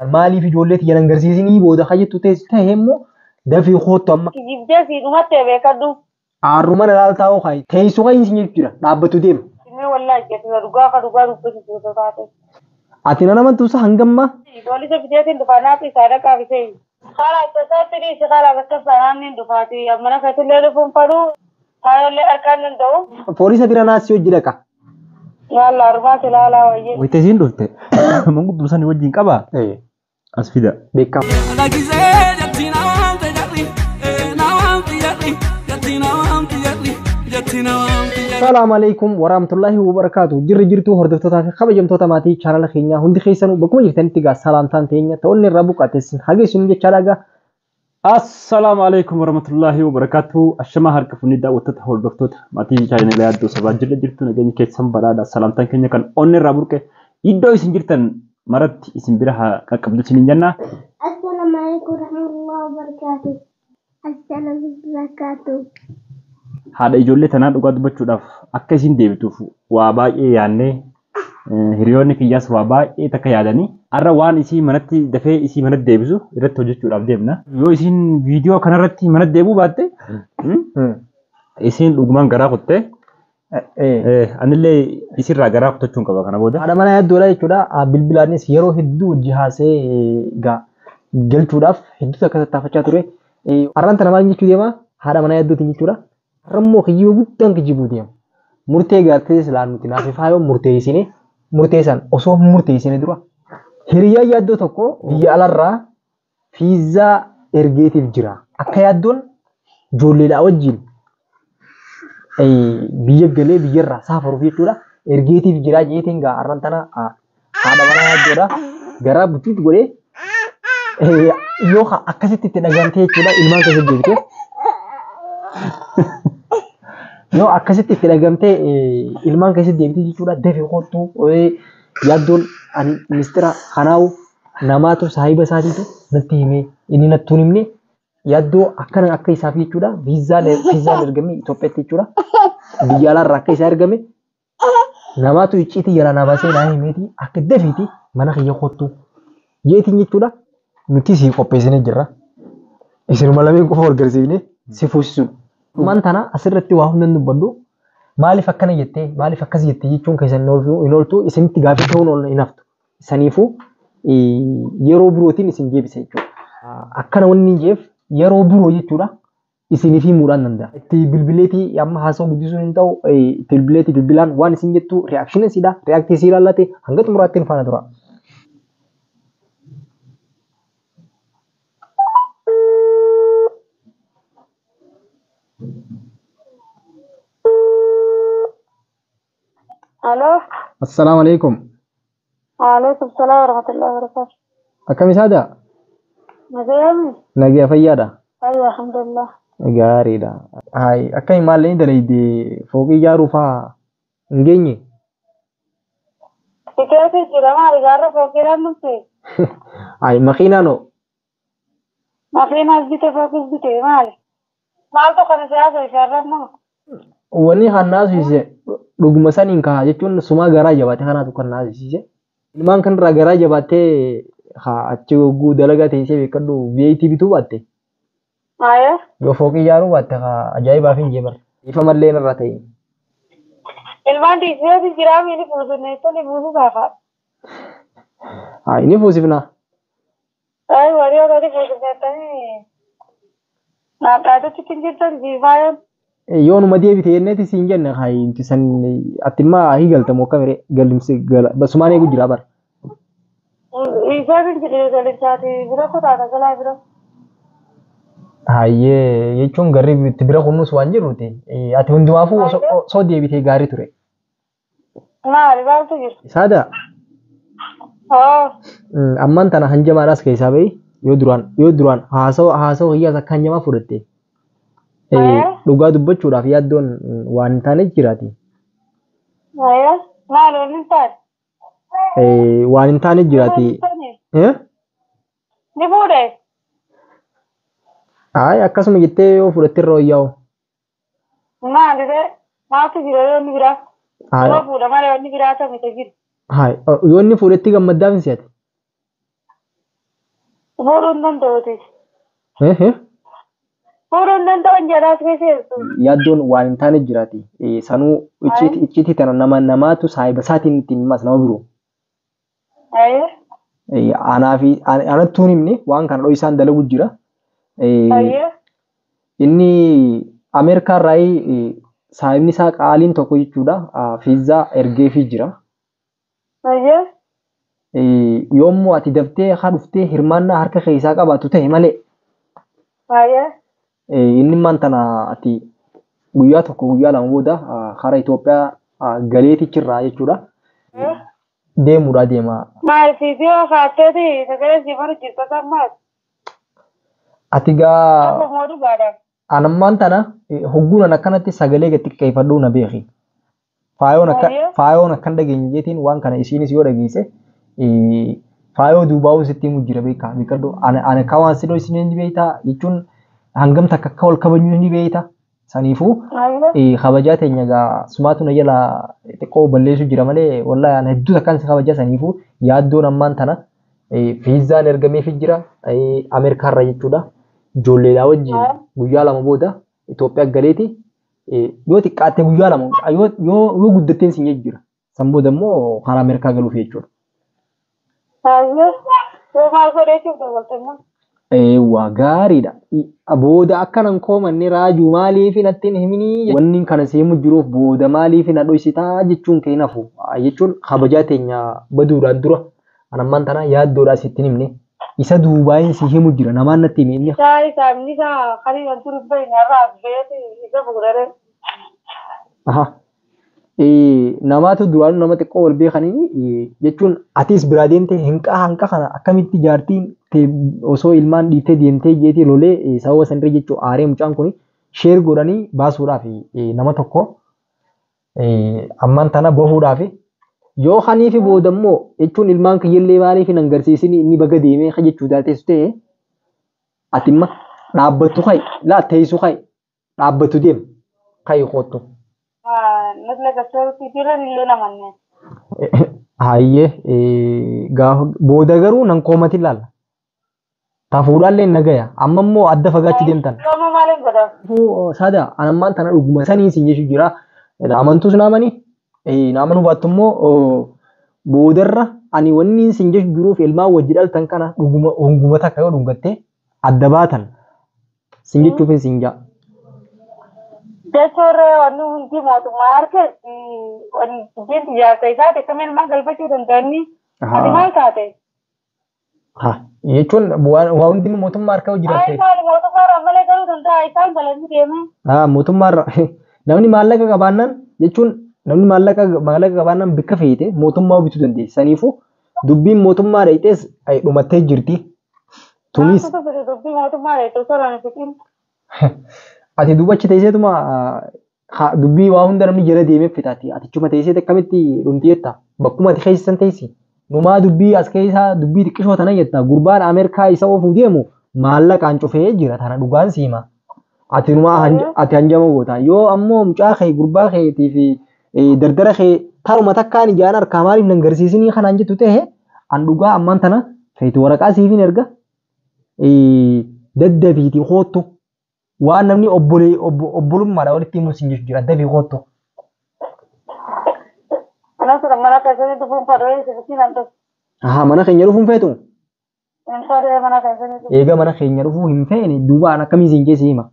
Maaliif ijoolleetti jedhan garsiisanii booda hajjettu ta'e immoo dafii hoottu amma. Kijibdee si dhumatti beekadhu. Aarruma na laal taa'uu kaayi. Teessoo kan isin jechuudha dhaabbatu deema. Inni wallaahi jechuudha dhugaa dubbatu taate. Ati na namantuusa hangamma. Poolisa fideetiin dhufaanaaf isaa dhaqaa bitee. Karaa itti dhiisi karaa bakka sanaan ni dhufaati. Mana keessillee dhufuun fadhu taayollee harkaan danda'u. Poolisa bira naasii hojii dhaqa. Yalla armaati ilaalaa wayye. Wayita isiin dhufte manguddoo sanii wajjin qabaa? As fida. Beekama. Assalamu alaikum warahmatullahi wabarakatuh. Jirtu hordoftoota fi kabajamtoota maatii chaanala keenyaa hundi keessanuu bakkuma jirtanitti gaa salaamtaan teenya ta'onni irraa buqqaateessin hageessuun jechaadha gaa. Assalamu alaikum warahmatullahi wabarakatuh. Ashama harka funni daawwattoota hordoftoota maatii chaanala yaaddoo sabaa jirtu nageenya keessan badhaadha. Salaamtaan keenya kan onni irraa burqe iddoo isin jirtan maratti isin bira haa qaqqabdu isiniin jenna. Assalamu alaikum warahmatullahi wabarakatuh. Assalamu alaikum. Haadha ijoollee tanaa dhugaa dubbachuudhaaf akka isin deebituuf waa baay'ee yaadnee hiriyoonni kiyyaas waa baay'ee takka yaadanii har'a waan isii manatti dafee isii manatti deebisu irratti hojjechuudhaaf deemna. Yoo isin viidiyoo kanarratti manatti deebuu baatte isin dhugumaan garaa kuttee anillee isirraa garaa kutachuun qaba kana booda. Haadha mana yaaddoodha jechuudha. Bilbilaanis yeroo hedduu hojii haasee galchuudhaaf hedduu akka tattaafachaa ture. Har'aan tana maal jechuu deema? Haadha mana yaaddootiin jechuudha. Rammoo kiyyoo guddaan kijibuu deema. Murtee gaartee silaan nuti naaf faayoo murteessan osoo murteessine dura hiriyaa yaaddoo tokko biyya alarraa fiizaa ergeetiif jira. Akka yaaddoon ijoolleedhaa wajjin biyya galee biyyarraa saafaruuf jechuudha. Ergeetiif jira jeetiin gaa har'aan tana haadha mana yaaddoodha. Garaa butuutu godhee yoo akkasitti itti dhagamtee jechuudha ilmaan keessa deebitee. Yoo akkasitti itti dhagamtee ilmaan keessa deebitee jechuudha dafee kottuu yaaddoon ani ministeera kanaawu namaatu saahiba isaatiitu natti himee inni nattuun himne yaaddoo akkana akka isaaf jechuudha viizaan ergame Itoophiyaatti jechuudha biyya alaarraa akka isaa ergame namaatu icciitii jalaa naa baasee naa himeeti akka dafiiti mana kiyya kottuu jeetiin jechuudha nuti si qopheessinee jirra isinuma lameen qofa wal garsiifne si fuusisuudha. Man tana asirratti waa hundan dubbadhu maaliif akkana jettee maaliif akkas jettee jechuun keessan hin ooltu isinitti gaafii ta'uun hin haftu. Saniifuu yeroo birootiin isin deebisa jechuudha. Akkana wanni jeef yeroo biroo jechuudha isiniif himuudhaan danda'a. Itti bilbileetii amma haasa'u guddisuun hin ta'u itti bilbilaan waan isin jettu reakshiin isiidha. Reaaktii isii ilaallate hanga xumuraatti hin faana tura. Halo. Assalamu alaikum. Waalaikum salaam warahmatullahi wabarakatuh. Akkam isaadha? Nagayami. Nagaya fayyaadha? Ayyo alhamdulillah. Gaariidha. Hai akka imaallee dalaydee fooqii ijaaruu fa'aa hin geenye? Tikeeti jira maali gaarra fooqiidhaan dhufte? Hai makiinaanoo? Makiinaas bite fooqis bite maali? Maaltu kana siyaasa ishaarran nama? Wanni kan naasise dhuguma saniin ka'a jechuun sumaa garaa jabaatee kanaatu kan naasise. Ilmaan kanarraa garaa jabaattee achi hogguu dalagaa teessee beekadhu VAT bituu baatte. Maayee? Yoo fooqii ijaaruu baatte ajaa'ibaaf hin jeebar. Ifa mallee irraa ta'e. Ilmaan dhiisee jiraa miini fuusuneessanii fuusuu gaafaadha. Haa inni fuusifna. Ayi warri ogati fuusuneessanii naaqaatutti ittiin jirtan jiifaayoon. Yoo numa deebite yenneeti siin jenne haayinti san ati immaa hiigaltamu akka miree gallimsi gala basumaan eegu jira bara. Isaa bin jedhee galimsaati bira kutaata galaa bira. Hayyee jechuun garri itti bira kunuus waan jirruuti. Ati hundumaafuu osoo deebitee gaarii ture. Maali maaltu jiru? Isaadha. Ammaan tana hanjamaadhaas keessaa bahi yoo duraan haasawaa hiyyaas akka hanjamaa fudhatte. Dhugaa dubbachuudhaaf yaaddoon waan hin taane jiraati. Maal waan hin taane? Waan hin taane jiraati. Ni fuudhee? Akkasuma jettee yoo fudhatte irra wayyaa'u. Maali ta'e? Maaltu jira yoo inni biraa? Yoo fuudha malee yoo inni biraa ta'e jiru. Yoo inni fuudhetti gammaddaaf hin si'ate. Fuudhuun danda'uuti. Eh. Fuudhuun danda'an jedhaas keesseessu. Yaaddoon waan hin taane jiraati. Sanuu icciitii tana namaatu saahiba isaatiin ittiin himas nama biroo. Ayyee. Anattuun himne waan kana dhoo isaan dalagu jira. Ayyee. Inni Ameerikaa irraa saahibni isaa qaaliin tokko jechuudha. Fiizaa ergeefii jira. Ayyee. Yommuu ati daftee haa dhuftee hirmaannaa harka keessaa qabaatu ta'e malee. Ayyee. Inni maantana ati guyyaa tokko guyyaa lama booda karaa Itoophiyaa galeetichirraa jechuudha. Deemuudha deema. Maal fiiziyoo kaatteeti sagalee siifanu jirtu sammaas. Ati gaa Akka moodu baadhaan. anammaan tana hogguun akkanatti sagalee gatti qeeffadhuu na beeki. Faayoon akkan dhageenye jeetiin waan kana isiinis yoo dhageesse faayoo duubaa'uu sitti himu jira beekaa. Biqiltuu ani kawaan sidoo isin ni beektaa jechuun hangam takka akka ol kabajuu ni beektaa. Saniifuu kabajaa teenya gaa sumaatu na jala xiqqoo balleessu jira malee wallaahi ani hedduu takkaan si kabajaa saniifuu yaaddoon ammaan tana fiizaan ergameefii jira Ameerikaarra jechuudha. Ijoolleedhaa wajjin guyyaa lama booda Itoophiyaa galeeti yoo xiqqaatte guyyaa lama yoo guddatteen sin jira. San booda immoo karaa Ameerikaa galuuf jechuudha. Ayyee. Yoo maal godheechuuf dabaltanna. Waa gaariidha. Booda akkanan koomanne raajuu maaliif natti himini wanni kana seemu jiruuf booda maaliif na dhoysitaa jechuun kee nafu jechuun kabajaa teenya baduudhaan dura anammaan tana yaaddoodhaa sitti himne isa duubaayin si himu jira namaan natti hime inni. Isaanii isaa kan wanti dubbee nyarraa beeti isa fuudhare. Namaatu duraanuu nama xiqqoo wal beekanii jechuun atis biraa deemtee hanqa kana akkamitti jaartiin osoo ilmaan dhiiftee deemtee jeetii lolee sababa sanirra jechuun aaree mucaan kun sheer godhanii baasuudhaaf nama tokko ammaan tana bahuudhaaf yoo haniif booda immoo jechuun ilmaan kiyyillee maaliif hin agarsiisin inni baga deemee jechuu taateessu ta'e ati imma dhaabbattu kai laa teessu kai dhaabbattu deem kai qoottu. Nasla gasootti jiran illee namanne. Hayyee booda garuu nan koomati ilaalla. Tafuudhaallee nagaya amma immoo adda fagaachuu deemtan. Qaama maaliin godha? Sada anammaan tana dhuguma sanii sin jechuu jira. Amantuus naamanii naamanuu baattu immoo boodarra ani wanni sin jechuu jiruuf ilmaan wajji dhaltan kana dhuguma takka yoo dhungattee adda baatan sin jechuuf sin jaa. Jechuurree wanni hundi mootummaa harkeetti wanti ijaarsa isaati akkamiin ilmaan galfachuu danda'anii ati maal taate? Jechuun waa hundi mootummaa harka hojjetatte. Maali mootummaarra malee galuu danda'a isaan galanii deemee. Mootummaarra namni maallaqa qabaannaan jechuun namni maallaqa qabaannaan bikka feete mootummaa bituu dandeessi. Saniifuu dubbiin mootummaa dheetes dhumattee jirti. Tunis. Dubbii mootummaa dheetu soraan fitiin. Ati dubachi teesseetuma dubbii waa hunda namni jala deemee fitaati. Ati chuma teessee akkamitti dhumti jetta bakkuma ati keessan teessi. Numaa dubbii as keessaa dubbii xiqqishoo tana jetta gurbaan Ameerikaa isa oofuu deemu maallaqaan cufee jira tana dhugaan siima. Ati numaa ati hanjama goota yoo ammoo mucaa kee gurbaa keetii fi dardara kee taruma takkaan ijaan harkaa maaliif nan garsiisinii kanaan jettu ta'e an dhugaa ammaan tana feetu waraqaa siifin erga daddabiitii hoottu. Waan namni obbolummaadha walitti himuun sin jechuudha adda fi hoottu. Mana keessatti dhufuun fadhee sibitii nan ta'u. Mana keenya dhufuun feetu? Fadhee mana keessatti. Eega mana keenya dhufuu hin feene duubaan akkamiin siin keessa hima.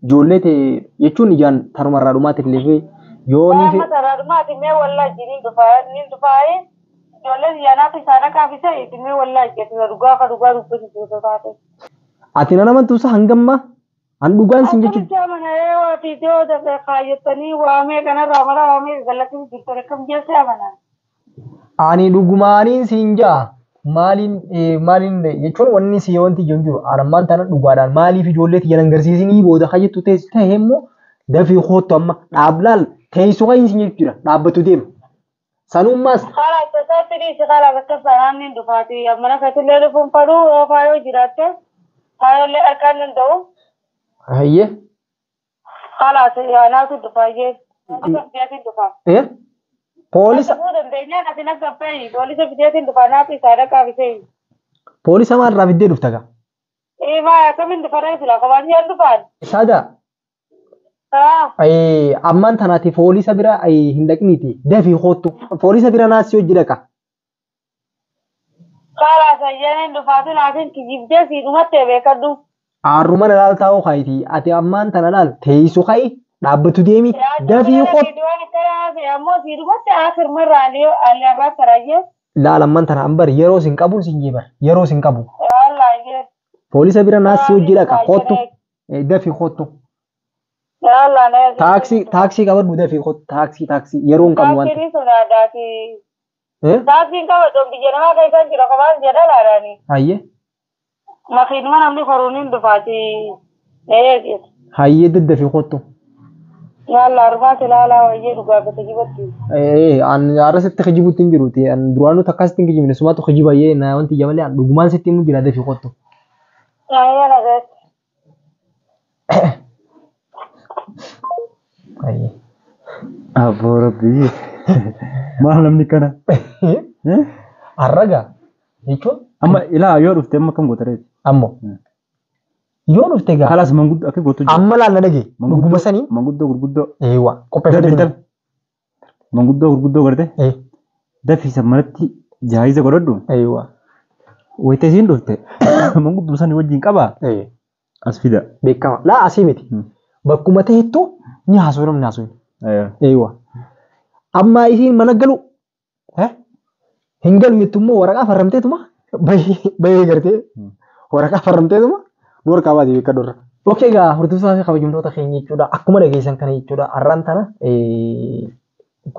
Ijoollee ta'e jechuun ijaan tarumarraa dhumaatti illee yoo ni fi. Tarumarraa dhumaatti mee wallaaji ni dhufaaye ijoolleen yaanaaf isaan kaafisa itimee wallaaji dhugaa ka dhugaa dubbisisu taate. Ati nan amantuusa hangamma an dhugaan sin jechuudha. Akka mana waa fiidiyoo dafee kaayyattanii waamee kanarraa mara waamee galatti jirtan akkam jeessee amanaa. Ani dhugumaaniin siin jaa maaliin jechuun wanni si wanti jiru armaan tana dhugaadhaan maaliif ijoolleetti jalan garsiisinii booda hajjattu ta'e immoo dafii hoottu amma dhaablaal teessoo kan sin jechuudha dhaabbatu deema. Sanummaas. Haala akkasitti dhiisi haala bakka sanaan ni dhufaati mana keessillee dhufuun faduu yoo faayoo jiraatte faayollee harkaan danda'u. Hayyee. Haala yaanaatu dhufaayyee. Biyyatiin dhufaa. Poolisa. Dhufuu dandeenyaan ati naggabbee poolisa biyyatiin dhufaa naaf isaa dhaqaa bisee. Poolisa maalirraa fiddee dhufta gaa? Maa akkamiin dhufanee fila qabaan yaa dhufan? Saada ammaan tanaati poolisa bira hin dhaqniiti dafii hoottu poolisa bira naasii hojii dhaqa. Karaa sayyaan dhufaatu naatiin kijibdee si dhumattee beekadhu. Arruma na laal taa'uu kaayiti ati ammaan tana laal teessu kaa'i dhaabbatu deemi dafii hoottu. Ammoo si dhumatte akirmarraa alirraa tarayyee. Laal ammaan tana ambar yeroo sin qabu sin jeebar yeroo sin qabu. Poolisa bira naasii hojii dhaqa hoottu dafii hoottu. Taaksii qabadhu dafii hoottu taaksii yeroo hin qabu wanta. Taaksiin qabadhu biyya namaa keessa jira qabaan jedha laalaani. Hayyee. Makiinuma namni koruuniin dhufaati. Hayyee daddafii hoottu. Yalla armaa ilaalaa wayyee dhugaa gata jibattu. An arra sitti kijibutti hin jiruti. An duraanuu takka sitti hin kijibne sumaatu kijibayyee na wanti jamalee an dhugumaan sitti himu jira dafii hoottu. Hayyee nageet. Hayyee. Aboo rabbii. Maal namni kana? Arraga jechuun amma ilaa yoo dhufte amma kam gootareeti? ammoo yoo dhufte gaa Halas manguddoo akka gootu amma laal na dhage dhuguma sanii manguddoo gurguddoo eewa qopheeffate manguddoo gurguddoo garte dafii sammanatti jaayiza godhadhu eewa wayita isiin dhufte manguddoo sanii wajjin qabaa as fida beekama laa asii miti bakkuma ta'ettu ni haasoo namni haasoo eewa amma isiin mana galu hin galu jettummoo waraqaa farramteetuma bahee gartee waraqaa farramteetuma nu harkaa baatee beekaa dorra. Okkee gaa hordoftoota fi kabajamtoota keenya jechuudha akkuma dhageessan kana jechuudha har'aan tana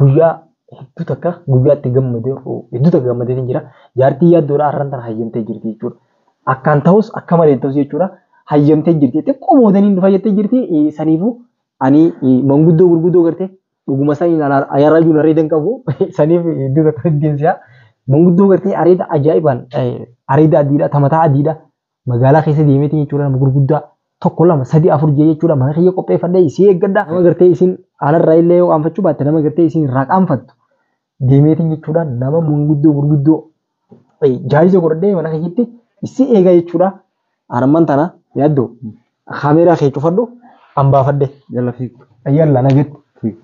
guyyaa hedduu takka guyyaatti gammadee hedduu takka gammadee jira jaartii yaaddoodha har'aan tana hayyamtee jirti jechuudha. Akkaan ta'us akka malee ta'us jechuudha hayyamtee jirti xiqqoo boodaniin dhufa jettee jirti saniifuu ani manguddoo gurguddoo gartee dhuguma sanii ayyaarraa iyyuu narreedan qabu saniif hedduu takka deemsisaa. Manguddoo gartee areeda ajaa'ibaan areeda adiidha tamataa adiidha magaalaa keessa deemeetiin jechuudha nama gurguddaa tokko lama sadii afur jee jechuudha mana kiyya qopheeffadhee isii eeggadha nama gartee isin alarraa illee yoo qaanfachuu baatte nama gartee isin irraa qaanfattu deemeetiin jechuudha nama manguddoo gurguddoo jaayiza godhadhee mana kiyyatti isii eegaa jechuudha harman tana yaaddoo kaameeraa kee cufadhu hambaafadhe jala fiigu. Yalla nagetti.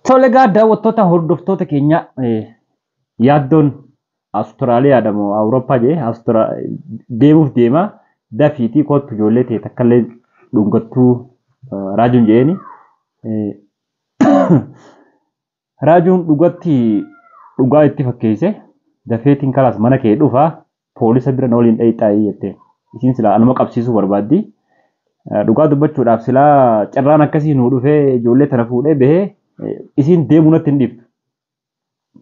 Tole gaa daawwattoota hordoftoota keenya yaaddoon Awustiraaliyaadha moo Awurooppaa jee deemuuf deema dafiitii kootu ijoollee ta'e takkallee dhungattuu raajuun jeeni. Raajuun dhugaa itti fakkeesse dafeetiin kalaas mana kee dhufaa poolisa bira na waliin dhayiixaayii jettee isiin silaa anuma qabsiisuu barbaaddi. Dhugaa dubbachuudhaaf silaa carraan akkasii nuu dhufee ijoollee tana fuudhee bahee isiin deemuu natti hin dhiiftu.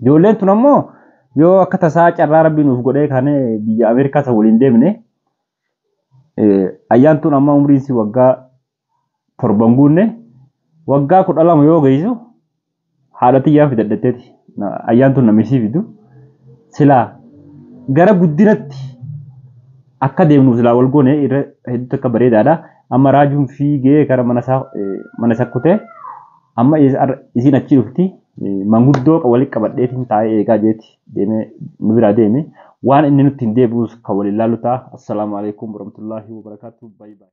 Ijoolleen tun ammoo yoo akka tasaa carraa rabbii nuuf godhee kan biyya Ameerikaa isa waliin deemne ayyaan tun amma umriin si waggaa 7 guunne waggaa 12 yoo geessu haadha tiyyaan fidadhatteeti. Ayyaan tun namisii fidu silaa gara guddinatti akka deemnuuf silaa wal goone irra hedduu akka bareedaadha. Amma raajuun fiigee gara mana isaa kutee amma isiin achi dhufti manguddoo walitti qabadheetiin taa'ee eegaa jeeti deemee nu biraa deeme waan inni nutti hin deebi'us kan waliin laallu ta'a. Assalaamu alaikum warahmatullahi wabarakatuh. Bye bye.